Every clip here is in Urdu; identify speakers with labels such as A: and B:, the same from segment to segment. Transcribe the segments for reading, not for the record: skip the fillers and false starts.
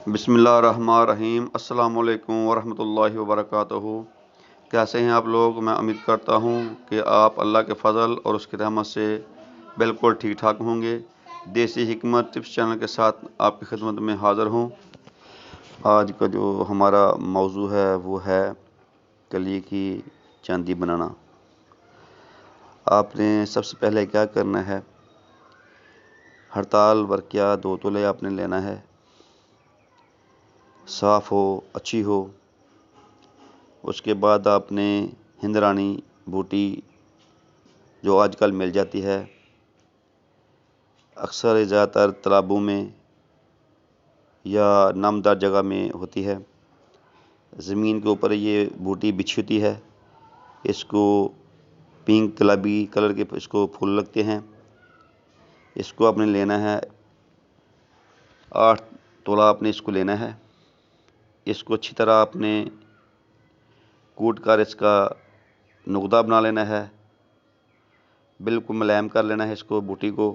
A: بسم اللہ الرحمن الرحیم۔ السلام علیکم ورحمۃ اللہ وبرکاتہ۔ کیسے ہیں آپ لوگ؟ میں امید کرتا ہوں کہ آپ اللہ کے فضل اور اس کی رحمت سے بالکل ٹھیک ٹھاک ہوں گے۔ دیسی حکمت ٹپس چینل کے ساتھ آپ کی خدمت میں حاضر ہوں۔ آج کا جو ہمارا موضوع ہے وہ ہے کلی کی چاندی بنانا۔ آپ نے سب سے پہلے کیا کرنا ہے، ہڑتال ورقیہ 2 تولے آپ نے لینا ہے، صاف ہو، اچھی ہو۔ اس کے بعد آپ نے ہندرانی بوٹی جو آج کل مل جاتی ہے، اکثر زیادہ تر تالابوں میں یا نمدار جگہ میں ہوتی ہے، زمین کے اوپر یہ بوٹی بچھی ہوتی ہے۔ اس کو پنک گلابی کلر کے اس کو پھول لگتے ہیں۔ اس کو آپ نے لینا ہے 8 تولہ آپ نے اس کو لینا ہے۔ اس کو اچھی طرح آپ نے کوٹ کر اس کا نقدہ بنا لینا ہے، بالکل ملائم کر لینا ہے اس کو بوٹی کو۔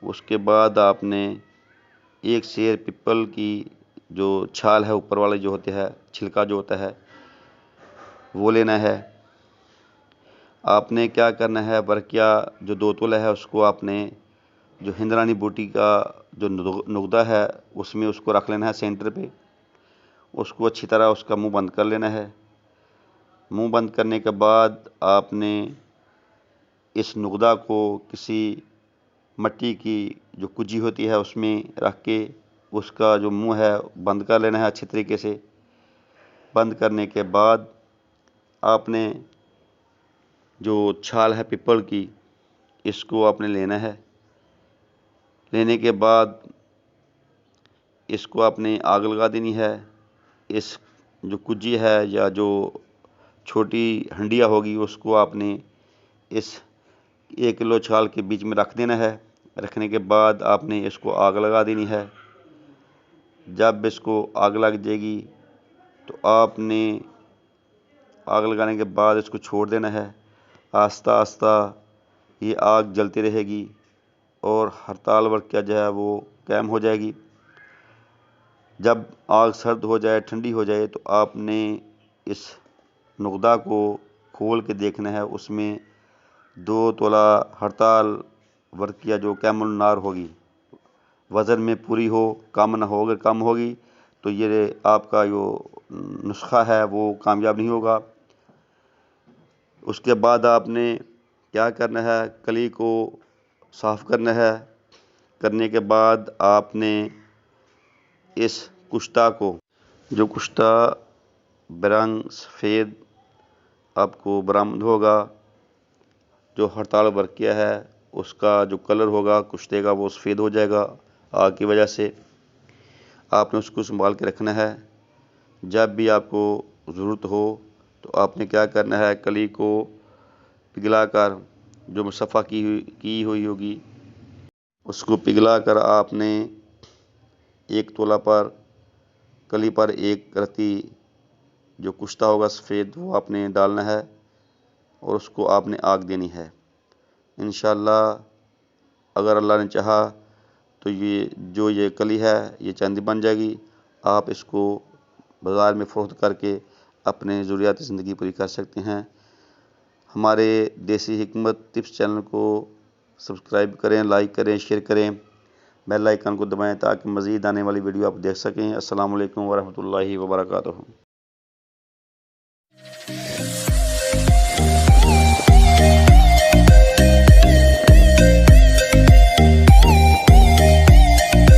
A: اس کے بعد آپ نے ایک سیر پیپل کی جو چھال ہے اوپر والے جو ہوتے ہے، چھلکا جو ہوتا ہے وہ لینا ہے۔ آپ نے کیا کرنا ہے، ورقیہ جو 2 تولہ ہے اس کو آپ نے جو ہندرانی بوٹی کا جو نقدہ ہے اس میں اس کو رکھ لینا ہے سینٹر پہ۔ اس کو اچھی طرح اس کا منہ بند کر لینا ہے۔ منہ بند کرنے کے بعد آپ نے اس نقدہ کو کسی مٹی کی جو کجی ہوتی ہے اس میں رکھ کے اس کا جو منہ ہے بند کر لینا ہے اچھی طریقے سے۔ بند کرنے کے بعد آپ نے جو چھال ہے پیپل کی اس کو آپ نے لینا ہے۔ لینے کے بعد اس کو آپ نے آگ لگا دینی ہے۔ اس جو کجی ہے یا جو چھوٹی ہنڈیا ہوگی اس کو آپ نے اس 1 کلو چھال کے بیچ میں رکھ دینا ہے۔ رکھنے کے بعد آپ نے اس کو آگ لگا دینی ہے۔ جب اس کو آگ لگ جائے گی تو آپ نے آگ لگانے کے بعد اس کو چھوڑ دینا ہے۔ آہستہ آہستہ یہ آگ جلتی رہے گی اور ہڑتال ورقیہ جو ہے وہ قائم ہو جائے گی۔ جب آگ سرد ہو جائے، ٹھنڈی ہو جائے تو آپ نے اس نقدہ کو کھول کے دیکھنا ہے، اس میں 2 تولہ ہڑتال ورقیہ جو کامل النار ہوگی، وزن میں پوری ہو، کم نہ ہو۔ اگر کم ہوگی تو یہ آپ کا جو نسخہ ہے وہ کامیاب نہیں ہوگا۔ اس کے بعد آپ نے کیا کرنا ہے، کلی کو صاف کرنا ہے۔ کرنے کے بعد آپ نے اس کشتہ کو، جو کشتہ برنگ سفید آپ کو برآمد ہوگا، جو ہڑتال ورقیہ ہے اس کا جو کلر ہوگا کشتے کا وہ سفید ہو جائے گا آگ کی وجہ سے۔ آپ نے اس کو سنبھال کے رکھنا ہے۔ جب بھی آپ کو ضرورت ہو تو آپ نے کیا کرنا ہے، کلی کو پگھلا کر جو مصفحہ کی ہوئی ہوگی اس کو پگھلا کر آپ نے 1 تولہ پر کلی پر 1 رتی جو کشتہ ہوگا سفید وہ آپ نے ڈالنا ہے اور اس کو آپ نے آگ دینی ہے۔ انشاءاللہ اگر اللہ نے چاہا تو یہ کلی ہے یہ چاندی بن جائے گی۔ آپ اس کو بازار میں فروخت کر کے اپنے ضروریات زندگی پوری کر سکتے ہیں۔ ہمارے دیسی حکمت ٹپس چینل کو سبسکرائب کریں، لائک کریں، شیئر کریں، بیل آئیکن کو دبائیں تاکہ مزید آنے والی ویڈیو آپ دیکھ سکیں۔ السلام علیکم ورحمۃ اللہ وبرکاتہ۔